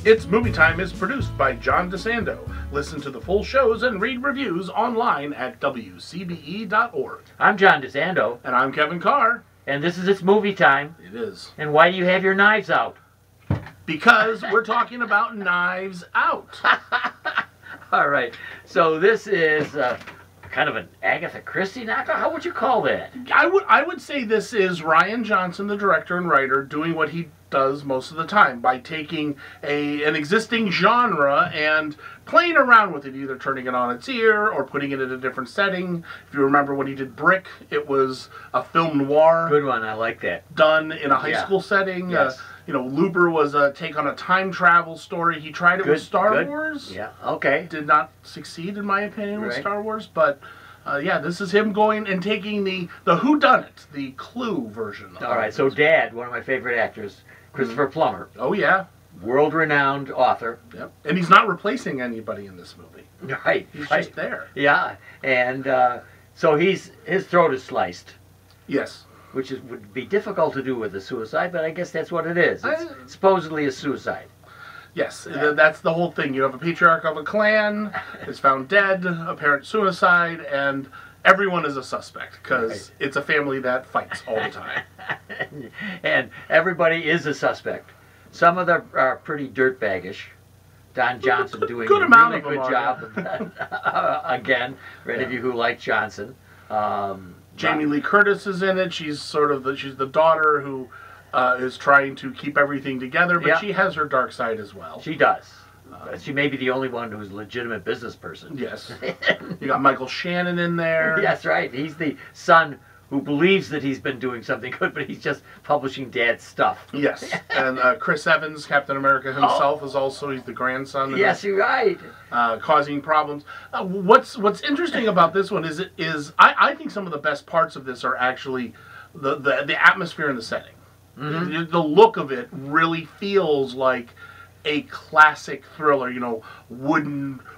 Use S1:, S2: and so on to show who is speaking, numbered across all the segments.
S1: It's Movie Time is produced by John DeSando. Listen to the full shows and read reviews online at WCBE.org.
S2: I'm John DeSando.
S1: And I'm Kevin Carr.
S2: And this is It's Movie Time.
S1: It is.
S2: And why do you have your knives out?
S1: Because we're talking about Knives Out.
S2: All right. So this is kind of an Agatha Christie knockoff? How would you call that?
S1: I would say this is Rian Johnson, the director and writer, doing what he does most of the time by taking an existing genre and playing around with it, either turning it on its ear or putting it in a different setting. If you remember when he did Brick, it was a film noir.
S2: Good one, I like that.
S1: Done in a high school setting.
S2: Yes.
S1: Looper was a take on a time travel story. He tried it with Star Wars.
S2: Yeah, okay.
S1: Did not succeed, in my opinion, with Star Wars, but yeah, this is him going and taking the whodunit, the Clue version.
S2: All right, so Dad, one of my favorite actors, Christopher Plummer.
S1: Oh, yeah.
S2: World-renowned author.
S1: Yep. And he's not replacing anybody in this movie.
S2: Right.
S1: He's just there.
S2: Yeah, and so his throat is sliced.
S1: Yes.
S2: Which would be difficult to do with a suicide, but I guess that's what it is. It's supposedly a suicide.
S1: Yes, that's the whole thing. You have a patriarch of a clan, is found dead, apparent suicide, and everyone is a suspect because it's a family that fights all the time.
S2: And everybody is a suspect. Some of them are pretty dirtbaggish. Don Johnson doing a really good job of that. Again, for any of you who like Johnson.
S1: Jamie Lee Curtis is in it. She's sort of she's the daughter who is trying to keep everything together, but she has her dark side as well.
S2: She does. She may be the only one who's a legitimate business person.
S1: Yes. You got Michael Shannon in there.
S2: That's right. He's the son who believes that he's been doing something good, but he's just publishing Dad's stuff.
S1: Yes. And Chris Evans, Captain America himself, is also, he's the grandson.
S2: Yes, you're right.
S1: Causing problems. What's interesting about this one is I think some of the best parts of this are actually the atmosphere and the setting. Mm-hmm. The look of it really feels like a classic thriller,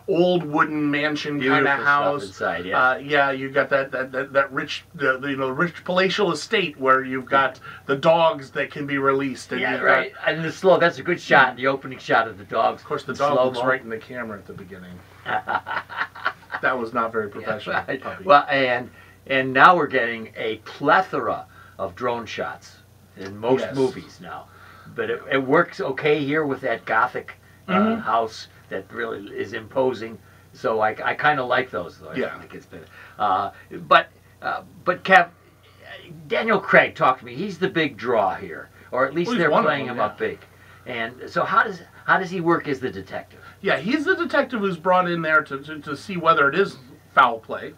S1: old wooden mansion kind of house.
S2: Inside, yes.
S1: Yeah, you got that rich, rich palatial estate where you've got the dogs that can be released. And
S2: right. And that's a good shot. The opening shot of the dogs.
S1: Of course, the dog looks right in the camera at the beginning. That was not very professional.
S2: Yeah, right. Well, and now we're getting a plethora of drone shots in most movies now. But it works okay here with that Gothic house that really is imposing. So I kind of like those, though. I think it's been, but Kev, Daniel Craig talked to me. He's the big draw here, or at least they're playing him up big. And so how does he work as the detective?
S1: Yeah, he's the detective who's brought in there to see whether it is foul play,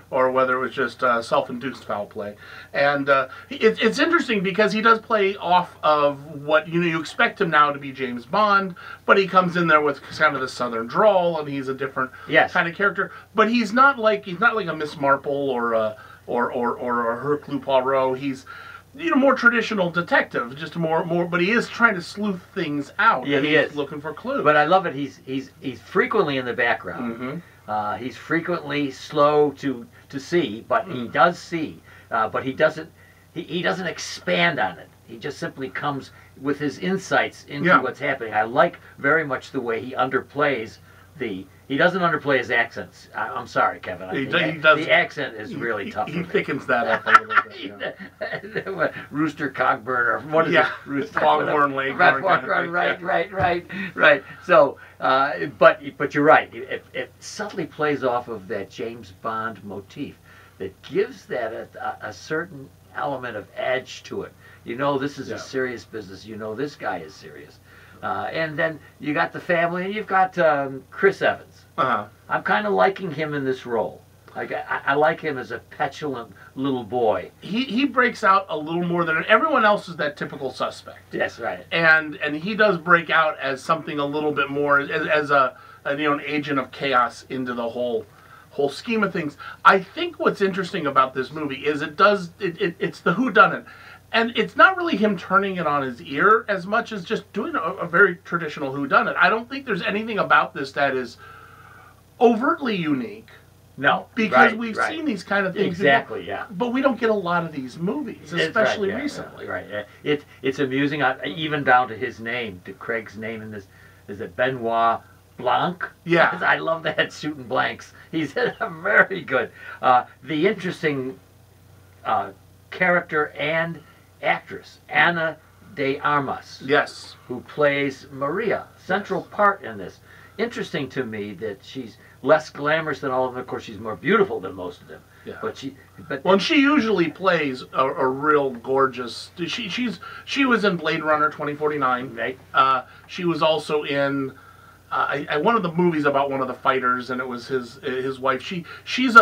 S1: or whether it was just self-induced foul play. And it's interesting because he does play off of what you expect him now to be James Bond, but he comes in there with kind of the southern drawl, and he's a different kind of character. But he's not like a Miss Marple or a Hercule Poirot. He's more traditional detective, just more. But he is trying to sleuth things out.
S2: Yeah, he is
S1: looking for clues.
S2: But I love it. He's frequently in the background. Mm-hmm. He's frequently slow to see, but he does see. But he doesn't expand on it. He just simply comes with his insights into what's happening. I like very much the way he underplays he doesn't underplay his accents. I'm sorry, Kevin. The accent is really tough.
S1: He thickens that up a little bit.
S2: Rooster Cogburn, or what is it? Rooster
S1: Foghorn Leghorn.
S2: Right. So, but you're right. It subtly plays off of that James Bond motif that gives that a certain element of edge to it. This is a serious business. This guy is serious. And then you got the family, and you've got Chris Evans. I'm kind of liking him in this role. I like him as a petulant little boy.
S1: He breaks out a little more than everyone else is that typical suspect.
S2: Yes, right.
S1: And he does break out as something a little bit more as an agent of chaos into the whole scheme of things. I think what's interesting about this movie is it's the whodunit. And it's not really him turning it on his ear as much as just doing a very traditional whodunit. I don't think there's anything about this that is overtly unique.
S2: No,
S1: because we've seen these kind of things.
S2: Exactly,
S1: But we don't get a lot of these movies, especially recently.
S2: Right. It's amusing, even down to his name, to Craig's name in this. is it Benoit Blanc?
S1: Yeah.
S2: I love that shooting blanks. He's very good. The interesting character and actress, Ana de Armas.
S1: Yes.
S2: Who plays Maria, central part in this. Interesting to me that she's less glamorous than all of them. Of course, she's more beautiful than most of them.
S1: Yeah.
S2: But
S1: well, she usually plays a real gorgeous. She was in Blade Runner 2049.
S2: Right.
S1: She was also in one of the movies about one of the fighters, and it was his wife. She's she's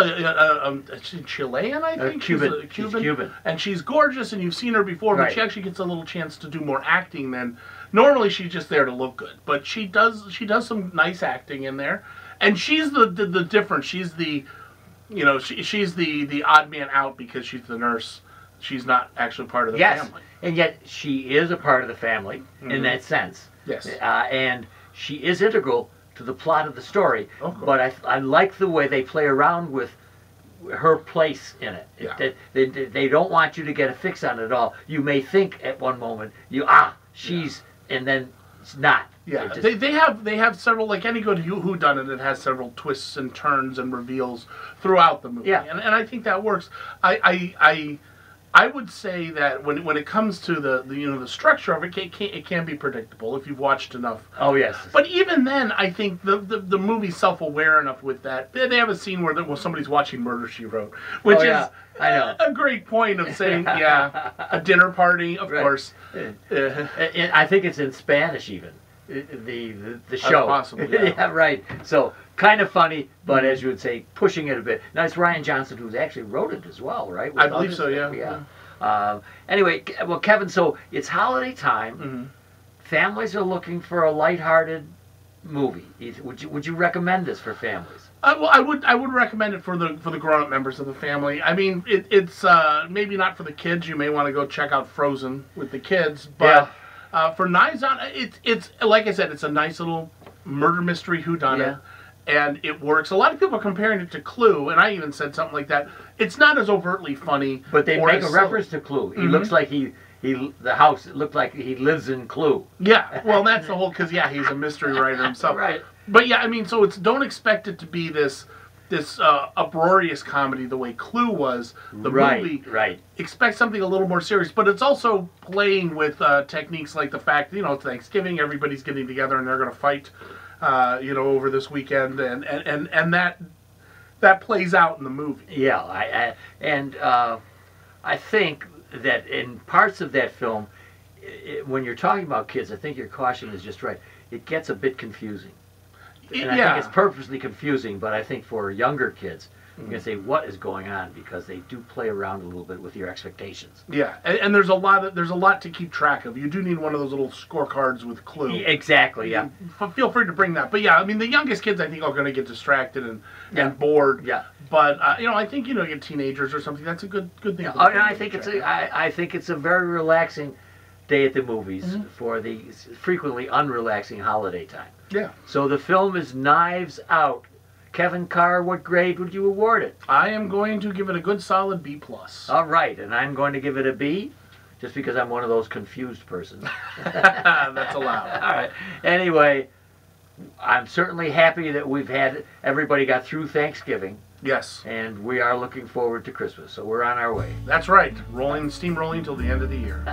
S1: Chilean, I think.
S2: Cuban.
S1: She's
S2: Cuban.
S1: And she's gorgeous, and you've seen her before, but
S2: right.
S1: she actually gets a little chance to do more acting than normally. She's just there to look good, but she does some nice acting in there, and she's the difference. She's the she's the odd man out because she's the nurse. She's not actually part of the family.
S2: And yet she is a part of the family in that sense.
S1: Yes.
S2: And she is integral to the plot of the story. But I like the way they play around with her place in it.
S1: Yeah.
S2: They don't want you to get a fix on it at all. You may think at one moment, she's, and then it's not.
S1: Yeah, they have several, like any good whodunit, it has several twists and turns and reveals throughout the movie.
S2: Yeah.
S1: And I think that works. I would say that when it comes to the structure of it, it can be predictable if you've watched enough.
S2: Oh yes.
S1: But even then, I think the movie's self-aware enough with that. They have a scene where somebody's watching Murder, She Wrote, which is
S2: I know.
S1: a great point of saying, a dinner party, of course.
S2: I think it's in Spanish even. The show.
S1: Possible, yeah.
S2: Right. So kind of funny, but as you would say, pushing it a bit. Now it's Ryan Johnson who's actually wrote it as well, right?
S1: I believe so. Yeah.
S2: Anyway, well, Kevin, so it's holiday time.
S1: Mm-hmm.
S2: Families are looking for a lighthearted movie. Would you recommend this for families?
S1: Well, I would recommend it for the grown-up members of the family. I mean, it's maybe not for the kids. You may want to go check out Frozen with the kids, but. Yeah. For Knives Out, it's like I said, it's a nice little murder mystery whodunit, and it works. A lot of people are comparing it to Clue, and I even said something like that. It's not as overtly funny,
S2: but they make a reference to Clue. He looks like the house. It looked like he lives in Clue.
S1: Yeah, well, that's the whole because he's a mystery writer himself.
S2: Right.
S1: But yeah, I mean, so don't expect it to be this uproarious comedy the way Clue was. The movie,
S2: right.
S1: Expect something a little more serious, but it's also playing with techniques like the fact it's Thanksgiving, everybody's getting together and they're going to fight, over this weekend, and that plays out in the movie.
S2: Yeah, I think that in parts of that film, when you're talking about kids, I think your caution is just right. It gets a bit confusing. And I think it's purposely confusing, but I think for younger kids, you're going to say, what is going on? Because they do play around a little bit with your expectations.
S1: Yeah, and there's a lot to keep track of. You do need one of those little scorecards with Clue.
S2: Exactly, yeah.
S1: Feel free to bring that. But yeah, I mean, the youngest kids, I think, are going to get distracted and bored.
S2: Yeah.
S1: But, I think, your teenagers or something, that's a good thing.
S2: Yeah. I think it's a very relaxing day at the movies for the frequently unrelaxing holiday time.
S1: Yeah.
S2: So the film is Knives Out. Kevin Carr, what grade would you award it?
S1: I am going to give it a good solid B+.
S2: All right, and I'm going to give it a B, just because I'm one of those confused persons.
S1: That's allowed.
S2: All right. Anyway, I'm certainly happy that everybody got through Thanksgiving.
S1: Yes.
S2: And we are looking forward to Christmas, so we're on our way.
S1: That's right. Steam rolling till the end of the year.